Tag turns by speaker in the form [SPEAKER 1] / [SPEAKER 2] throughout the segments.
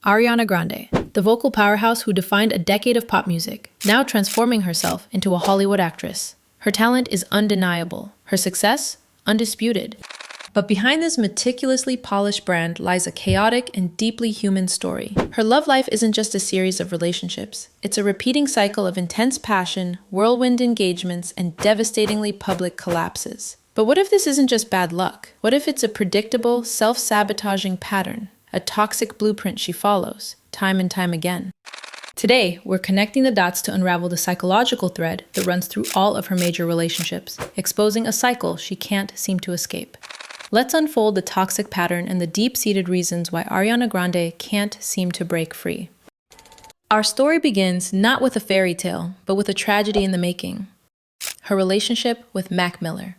[SPEAKER 1] Ariana Grande, the vocal powerhouse who defined a decade of pop music, now transforming herself into a Hollywood actress. Her talent is undeniable, her success, undisputed. But behind this meticulously polished brand lies a chaotic and deeply human story. Her love life isn't just a series of relationships. It's a repeating cycle of intense passion, whirlwind engagements, and devastatingly public collapses. But what if this isn't just bad luck? What if it's a predictable, self-sabotaging pattern? A toxic blueprint she follows, time and time again. Today, we're connecting the dots to unravel the psychological thread that runs through all of her major relationships, exposing a cycle she can't seem to escape. Let's unfold the toxic pattern and the deep-seated reasons why Ariana Grande can't seem to break free. Our story begins not with a fairy tale, but with a tragedy in the making. Her relationship with Mac Miller.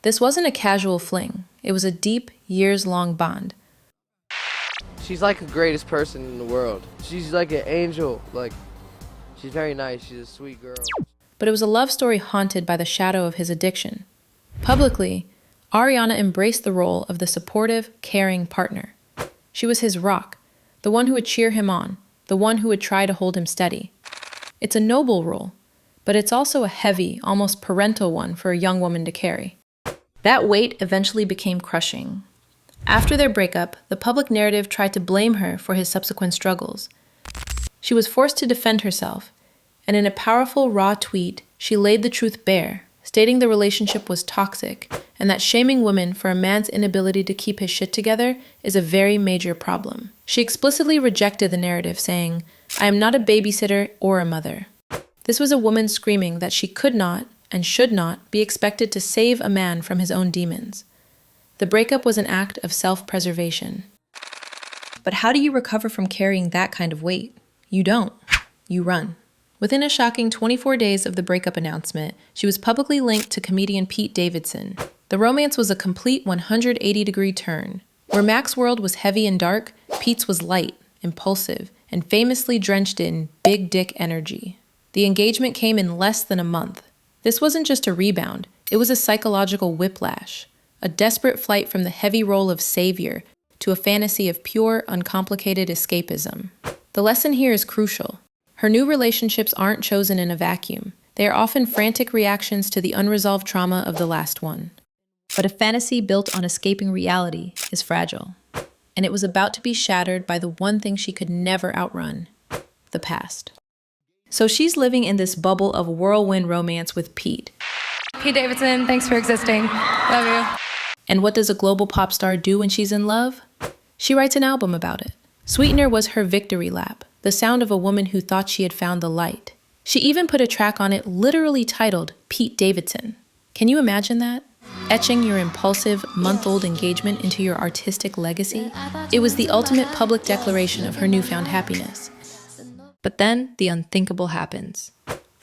[SPEAKER 1] This wasn't a casual fling. It was a deep, years-long bond.
[SPEAKER 2] She's like the greatest person in the world. She's like an angel. She's very nice. She's a sweet girl.
[SPEAKER 1] But it was a love story haunted by the shadow of his addiction. Publicly, Ariana embraced the role of the supportive, caring partner. She was his rock, the one who would cheer him on, the one who would try to hold him steady. It's a noble role, but it's also a heavy, almost parental one for a young woman to carry. That weight eventually became crushing. After their breakup, the public narrative tried to blame her for his subsequent struggles. She was forced to defend herself, and in a powerful, raw tweet, she laid the truth bare, stating the relationship was toxic, and that shaming women for a man's inability to keep his shit together is a very major problem. She explicitly rejected the narrative, saying, "I am not a babysitter or a mother." This was a woman screaming that she could not, and should not, be expected to save a man from his own demons. The breakup was an act of self-preservation. But how do you recover from carrying that kind of weight? You don't. You run. Within a shocking 24 days of the breakup announcement, she was publicly linked to comedian Pete Davidson. The romance was a complete 180-degree turn. Where Mac's world was heavy and dark, Pete's was light, impulsive, and famously drenched in big dick energy. The engagement came in less than a month. This wasn't just a rebound, it was a psychological whiplash. A desperate flight from the heavy role of savior to a fantasy of pure, uncomplicated escapism. The lesson here is crucial. Her new relationships aren't chosen in a vacuum. They are often frantic reactions to the unresolved trauma of the last one. But a fantasy built on escaping reality is fragile. And it was about to be shattered by the one thing she could never outrun: the past. So she's living in this bubble of whirlwind romance with Pete.
[SPEAKER 3] Pete Davidson, thanks for existing. Love you.
[SPEAKER 1] And what does a global pop star do when she's in love? She writes an album about it. Sweetener was her victory lap, the sound of a woman who thought she had found the light. She even put a track on it literally titled Pete Davidson. Can you imagine that? Etching your impulsive, month-old engagement into your artistic legacy? It was the ultimate public declaration of her newfound happiness. But then the unthinkable happens.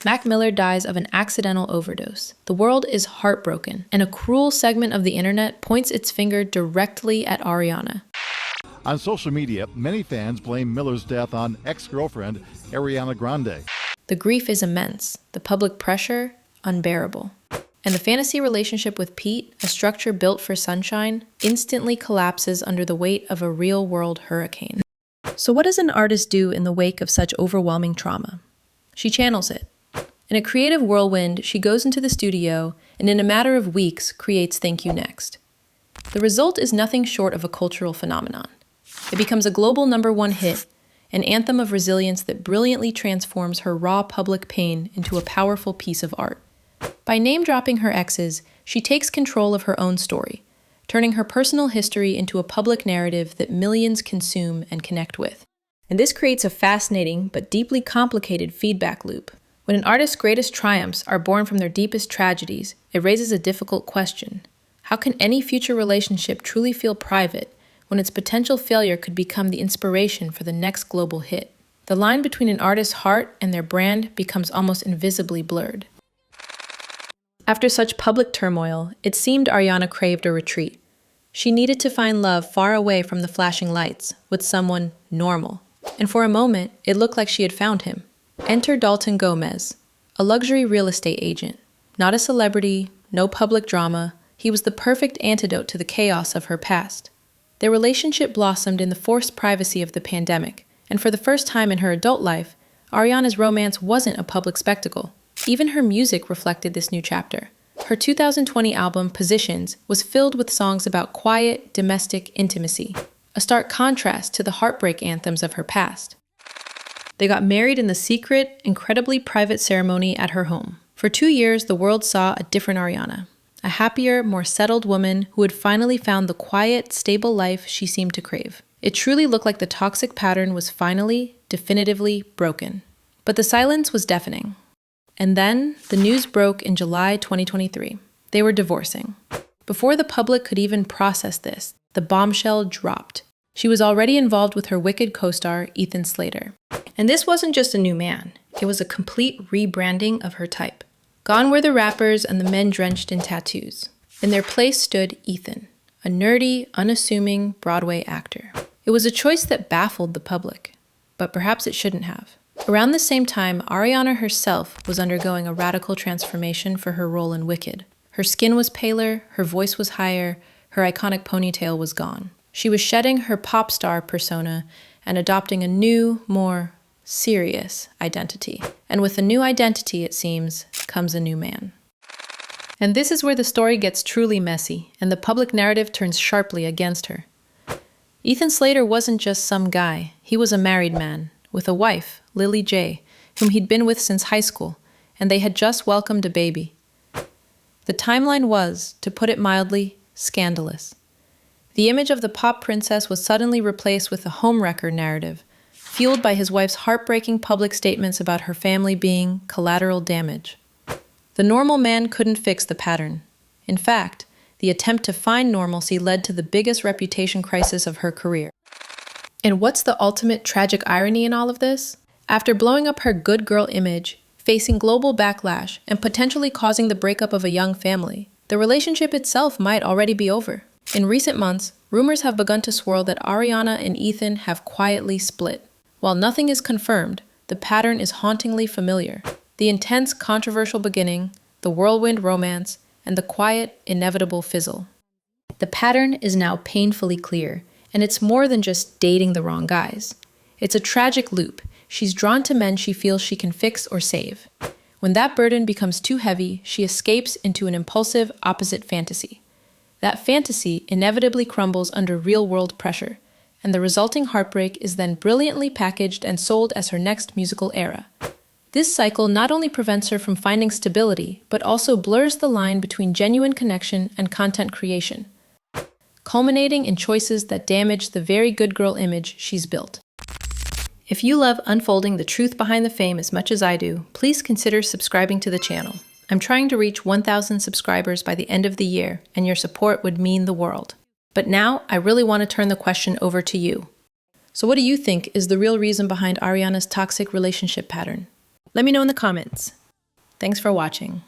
[SPEAKER 1] Mac Miller dies of an accidental overdose. The world is heartbroken, and a cruel segment of the internet points its finger directly at Ariana.
[SPEAKER 4] On social media, many fans blame Miller's death on ex-girlfriend Ariana Grande.
[SPEAKER 1] The grief is immense, the public pressure unbearable. And the fantasy relationship with Pete, a structure built for sunshine, instantly collapses under the weight of a real-world hurricane. So what does an artist do in the wake of such overwhelming trauma? She channels it. In a creative whirlwind, she goes into the studio and in a matter of weeks creates Thank You Next. The result is nothing short of a cultural phenomenon. It becomes a global #1 hit, an anthem of resilience that brilliantly transforms her raw public pain into a powerful piece of art. By name-dropping her exes, she takes control of her own story, turning her personal history into a public narrative that millions consume and connect with. And this creates a fascinating but deeply complicated feedback loop. When an artist's greatest triumphs are born from their deepest tragedies, it raises a difficult question. How can any future relationship truly feel private when its potential failure could become the inspiration for the next global hit? The line between an artist's heart and their brand becomes almost invisibly blurred. After such public turmoil, it seemed Ariana craved a retreat. She needed to find love far away from the flashing lights, with someone normal. And for a moment, it looked like she had found him. Enter Dalton Gomez, a luxury real estate agent. Not a celebrity, no public drama, he was the perfect antidote to the chaos of her past. Their relationship blossomed in the forced privacy of the pandemic, And for the first time in her adult life, Ariana's romance wasn't a public spectacle. Even her music reflected this new chapter. Her 2020 album, Positions, was filled with songs about quiet, domestic intimacy, a stark contrast to the heartbreak anthems of her past. They got married in the secret, incredibly private ceremony at her home. For 2 years, the world saw a different Ariana, a happier, more settled woman who had finally found the quiet, stable life she seemed to crave. It truly looked like the toxic pattern was finally, definitively broken. But the silence was deafening. And then, the news broke in July 2023. They were divorcing. Before the public could even process this, the bombshell dropped. She was already involved with her Wicked co-star, Ethan Slater. And this wasn't just a new man. It was a complete rebranding of her type. Gone were the rappers and the men drenched in tattoos. In their place stood Ethan, a nerdy, unassuming Broadway actor. It was a choice that baffled the public, but perhaps it shouldn't have. Around the same time, Ariana herself was undergoing a radical transformation for her role in Wicked. Her skin was paler, her voice was higher, her iconic ponytail was gone. She was shedding her pop star persona and adopting a new, more serious identity. And with a new identity, it seems, comes a new man. And this is where the story gets truly messy, and the public narrative turns sharply against her. Ethan Slater wasn't just some guy. He was a married man, with a wife, Lily J., whom he'd been with since high school, and they had just welcomed a baby. The timeline was, to put it mildly, scandalous. The image of the pop princess was suddenly replaced with a homewrecker narrative, fueled by his wife's heartbreaking public statements about her family being collateral damage. The normal man couldn't fix the pattern. In fact, the attempt to find normalcy led to the biggest reputation crisis of her career. And what's the ultimate tragic irony in all of this? After blowing up her good girl image, facing global backlash, and potentially causing the breakup of a young family, the relationship itself might already be over. In recent months, rumors have begun to swirl that Ariana and Ethan have quietly split. While nothing is confirmed, the pattern is hauntingly familiar. The intense, controversial beginning, the whirlwind romance, and the quiet, inevitable fizzle. The pattern is now painfully clear, and it's more than just dating the wrong guys. It's a tragic loop. She's drawn to men she feels she can fix or save. When that burden becomes too heavy, she escapes into an impulsive, opposite fantasy. That fantasy inevitably crumbles under real-world pressure, and the resulting heartbreak is then brilliantly packaged and sold as her next musical era. This cycle not only prevents her from finding stability, but also blurs the line between genuine connection and content creation, culminating in choices that damage the very good girl image she's built. If you love unfolding the truth behind the fame as much as I do, please consider subscribing to the channel. I'm trying to reach 1,000 subscribers by the end of the year, and your support would mean the world. But now, I really want to turn the question over to you. So what do you think is the real reason behind Ariana's toxic relationship pattern? Let me know in the comments. Thanks for watching.